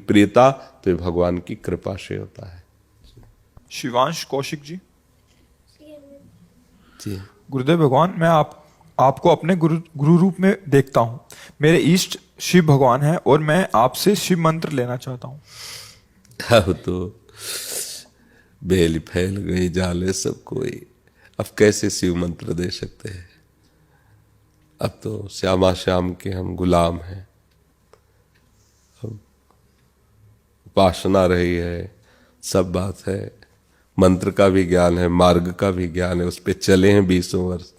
प्रियता तो ये भगवान की कृपा से होता है। शिवांश कौशिक जी। जी गुरुदेव भगवान, मैं आपको अपने गुरु रूप में देखता हूँ। मेरे इष्ट शिव भगवान हैं और मैं आपसे शिव मंत्र लेना चाहता हूँ। अब तो बेल फैल गई, जाले सब कोई, अब कैसे शिव मंत्र दे सकते हैं? अब तो श्यामा श्याम के हम गुलाम हैं। अब उपासना रही है, सब बात है, मंत्र का भी ज्ञान है, मार्ग का भी ज्ञान है, उस पे चले हैं 20 वर्ष,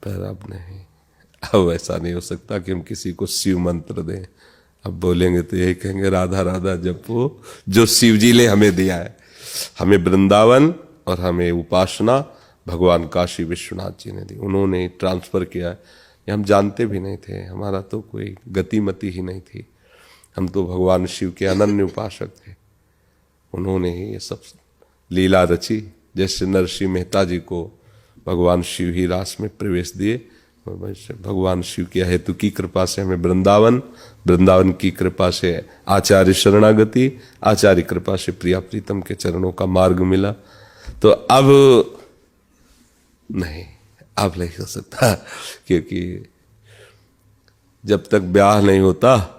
पर अब नहीं, अब ऐसा नहीं हो सकता कि हम किसी को शिव मंत्र दें। अब बोलेंगे तो यही कहेंगे राधा राधा जपो, जो शिव जी ने हमें दिया है। हमें वृंदावन और हमें उपासना भगवान काशी विश्वनाथ जी ने दी, उन्होंने ट्रांसफर किया है। ये हम जानते भी नहीं थे, हमारा तो कोई गतिमति ही नहीं थी, हम तो भगवान शिव के अनन्य उपासक थे। उन्होंने ही ये सब लीला रची। जैसे नरसिंह मेहता जी को भगवान शिव ही रास में प्रवेश दिए, भगवान शिव की हेतु की कृपा से हमें वृंदावन की कृपा से आचार्य शरणागति, आचार्य कृपा से प्रिया प्रीतम के चरणों का मार्ग मिला। तो अब नहीं हो सकता, क्योंकि जब तक ब्याह नहीं होता,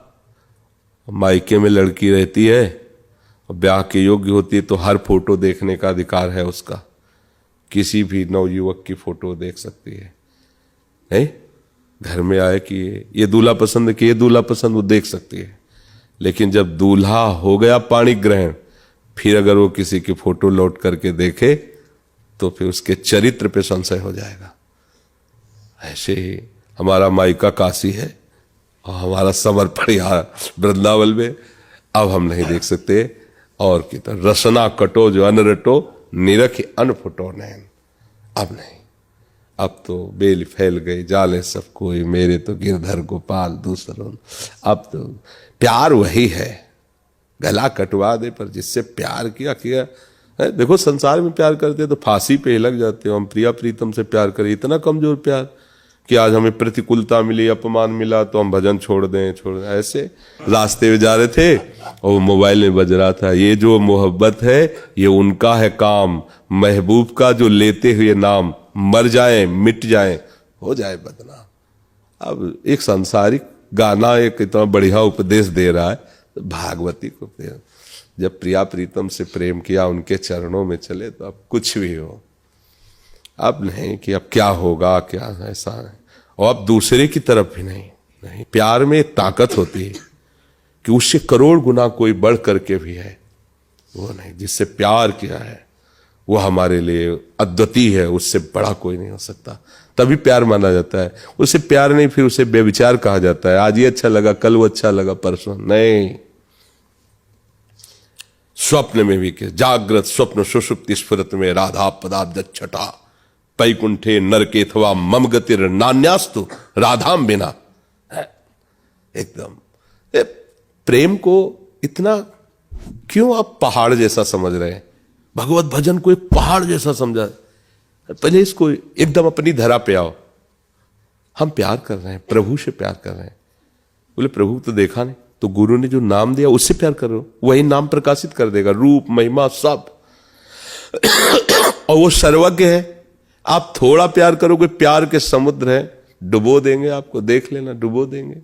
मायके में लड़की रहती है और ब्याह के योग्य होती है तो हर फोटो देखने का अधिकार है उसका, किसी भी नवयुवक की फोटो देख सकती है। नहीं, घर में आए कि ये दूल्हा पसंद, कि ये दूल्हा पसंद, वो देख सकती है। लेकिन जब दूल्हा हो गया पाणी ग्रहण, फिर अगर वो किसी की फोटो लौट करके देखे तो फिर उसके चरित्र पे संशय हो जाएगा। ऐसे ही हमारा मायका काशी है और हमारा समर्पण यहाँ वृंदावन में, अब हम नहीं देख सकते। और की तरह रसना कटो जो अन रटो, निरख अन फुटो नैन, अब नहीं, अब तो बेल फैल गई, जाले सब कोई, मेरे तो गिरधर गोपाल दूसरों। अब तो प्यार वही है, गला कटवा दे पर जिससे प्यार किया है। देखो संसार में प्यार करते तो फांसी पे ही लग जाते हो। हम प्रिया प्रीतम से प्यार करें, इतना कमजोर प्यार कि आज हमें प्रतिकूलता मिली, अपमान मिला तो हम भजन छोड़ दें। ऐसे रास्ते में जा रहे थे और मोबाइल में बज रहा था, ये जो मोहब्बत है ये उनका है काम, महबूब का जो लेते हुए नाम, मर जाए मिट जाए हो जाए बदनाम। अब एक सांसारिक गाना एक इतना बढ़िया उपदेश दे रहा है, भागवती को जब प्रिया प्रीतम से प्रेम किया, उनके चरणों में चले, तो अब कुछ भी हो, अब नहीं कि अब क्या होगा, क्या ऐसा है। और अब दूसरे की तरफ भी नहीं, प्यार में ताकत होती है कि उससे करोड़ गुना कोई बढ़ करके भी है, वो नहीं। जिससे प्यार किया है वो हमारे लिए अद्वितीय है, उससे बड़ा कोई नहीं हो सकता, तभी प्यार माना जाता है। उससे प्यार नहीं, फिर उसे बेविचार कहा जाता है। आज ये अच्छा लगा, कल वो अच्छा लगा, परसों नहीं। स्वप्न में भी के जागृत स्वप्न सुषुप्ति स्फुरत में राधा पदाब्ज छटा, पैकुंठे नरके अथवा मम गतिर नान्यास्तु राधाम बिना। एकदम प्रेम को इतना क्यों आप पहाड़ जैसा समझ रहे हैं? भगवत भजन को एक पहाड़ जैसा समझा। पहले इसको एकदम अपनी धरा पे आओ। हम प्यार कर रहे हैं, प्रभु से प्यार कर रहे हैं। बोले प्रभु तो देखा नहीं, तो गुरु ने जो नाम दिया उससे प्यार करो, वही नाम प्रकाशित कर देगा, रूप महिमा सब। और वो सर्वज्ञ है। आप थोड़ा प्यार करोगे, प्यार के समुद्र है, डुबो देंगे आपको, देख लेना, डुबो देंगे।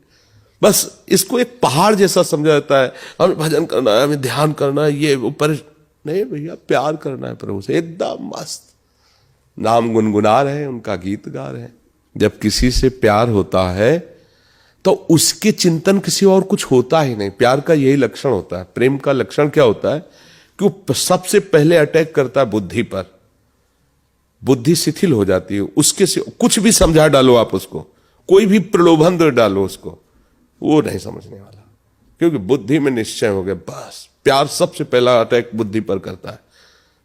बस इसको एक पहाड़ जैसा समझा जाता है। हमें भजन करना है, हमें ध्यान करना है, ये ऊपर नहीं भैया, प्यार करना है प्रभु से एकदम मस्त। नाम गुनगुना रहे हैं, उनका गीत गा रहे हैं। जब किसी से प्यार होता है तो उसके चिंतन किसी और कुछ होता ही नहीं। प्यार का यही लक्षण होता है। प्रेम का लक्षण क्या होता है कि वो सबसे पहले अटैक करता है बुद्धि पर। बुद्धि शिथिल हो जाती है उसके से, कुछ भी समझा डालो आप उसको, कोई भी प्रलोभन दे डालो उसको, वो नहीं समझने वाला, क्योंकि बुद्धि में निश्चय हो गया। बस प्यार सबसे पहला अटैक बुद्धि पर करता है।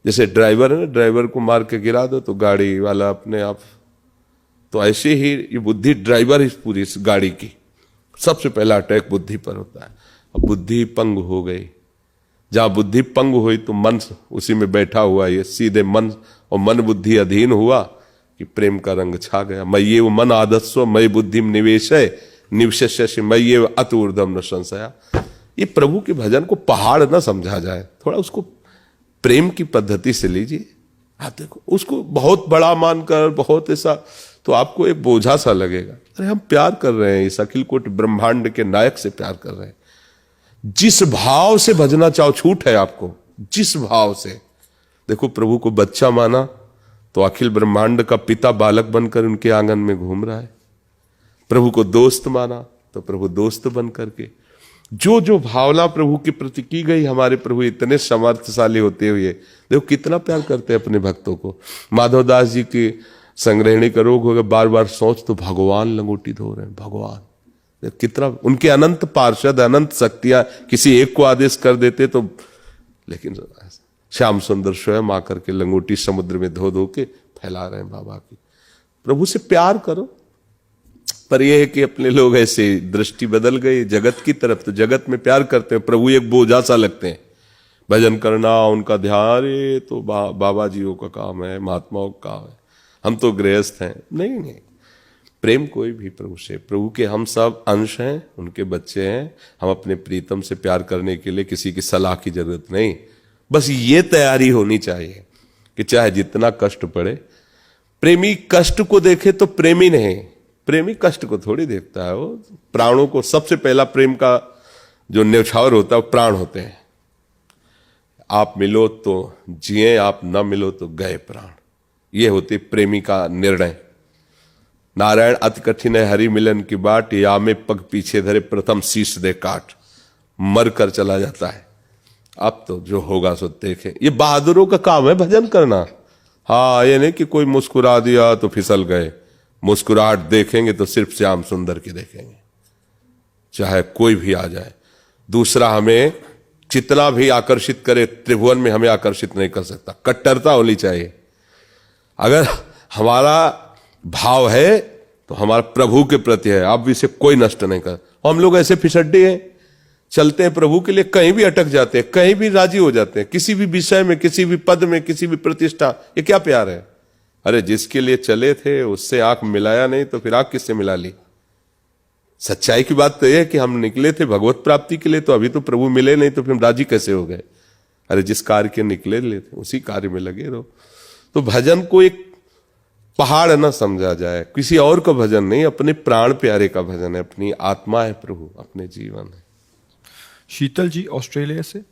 जैसे ड्राइवर है ना, ड्राइवर को मार के गिरा दो तो गाड़ी वाला अपने आप, तो ऐसे ही ये बुद्धि ड्राइवर है पूरी इस गाड़ी की। सबसे पहला अटैक बुद्धि पर होता है। अब बुद्धि पंग हो गई, जहां बुद्धि पंग हुई तो मन उसी में बैठा हुआ, ये सीधे मन और मन बुद्धि अधीन हुआ कि प्रेम का रंग छा गया। मय्ये मन आदस्व मय बुद्धि निवेश है निवशस्य मय्ये अत ऊर्ध्वम न संशया। ये प्रभु के भजन को पहाड़ ना समझा जाए, थोड़ा उसको प्रेम की पद्धति से लीजिए। आप देखो उसको बहुत बड़ा मानकर बहुत ऐसा तो आपको एक बोझा सा लगेगा। अरे हम प्यार कर रहे हैं, इस अखिल कोटि ब्रह्मांड के नायक से प्यार कर रहे हैं। जिस भाव से भजना चाहो, छूट है आपको, जिस भाव से। देखो प्रभु को बच्चा माना तो अखिल ब्रह्मांड का पिता बालक बनकर उनके आंगन में घूम रहा है। प्रभु को दोस्त माना तो प्रभु दोस्त बन करके, जो जो भावना प्रभु के प्रति की गई, हमारे प्रभु इतने समर्थशाली होते हुए देखो कितना प्यार करते हैं अपने भक्तों को। माधवदास जी की संग्रहणी का रोग हो गया, बार बार सोच तो भगवान लंगोटी धो रहे हैं, भगवान कितना, उनके अनंत पार्षद अनंत शक्तियां किसी एक को आदेश कर देते तो, लेकिन श्याम सुंदर स्वयं आकर के लंगोटी समुद्र में धो धो के फैला रहे हैं बाबा की। प्रभु से प्यार करो, पर यह है कि अपने लोग ऐसे दृष्टि बदल गई जगत की तरफ, तो जगत में प्यार करते हैं, प्रभु एक बोझा सा लगते हैं। भजन करना उनका ध्यान, अरे तो बाबा जीओ का काम है, महात्माओं का काम है, हम तो गृहस्थ हैं। नहीं नहीं, प्रेम कोई भी प्रभु से, प्रभु के हम सब अंश हैं, उनके बच्चे हैं। हम अपने प्रीतम से प्यार करने के लिए किसी की सलाह की जरूरत नहीं, बस ये तैयारी होनी चाहिए कि चाहे जितना कष्ट पड़े। प्रेमी कष्ट को देखे तो प्रेमी नहीं, प्रेमी कष्ट को थोड़ी देखता है। वो प्राणों को, सबसे पहला प्रेम का जो न्यौछावर होता है वो प्राण होते हैं। आप मिलो तो जिए, आप न मिलो तो गए प्राण, ये होते प्रेमी का निर्णय। नारायण अति कठिन है हरि मिलन की बाट, या में पग पीछे धरे प्रथम शीश दे काट, मर कर चला जाता है। अब तो जो होगा सो देखे। ये बहादुरों का काम है भजन करना। हाँ, ये नहीं कि कोई मुस्कुरा दिया तो फिसल गए। मुस्कुराहट देखेंगे तो सिर्फ श्याम सुंदर की देखेंगे, चाहे कोई भी आ जाए। दूसरा हमें जितना भी आकर्षित करे, त्रिभुवन में हमें आकर्षित नहीं कर सकता। कट्टरता होनी चाहिए। अगर हमारा भाव है तो हमारा प्रभु के प्रति है, आप इसे कोई नष्ट नहीं कर। हम लोग ऐसे फिसड्डे हैं, चलते हैं प्रभु के लिए, कहीं भी अटक जाते हैं, कहीं भी राजी हो जाते हैं, किसी भी विषय में, किसी भी पद में, किसी भी प्रतिष्ठा। ये क्या प्यार है? अरे जिसके लिए चले थे उससे आंख मिलाया नहीं तो फिर आंख किससे मिला ली? सच्चाई की बात तो यह है कि हम निकले थे भगवत प्राप्ति के लिए, तो अभी तो प्रभु मिले नहीं, तो फिर हम राजी कैसे हो गए? अरे जिस कार्य के निकले थे उसी कार्य में लगे रहो। तो भजन को एक पहाड़ न समझा जाए, किसी और का भजन नहीं, अपने प्राण प्यारे का भजन है, अपनी आत्मा है प्रभु, अपने जीवन है। शीतल जी ऑस्ट्रेलिया से।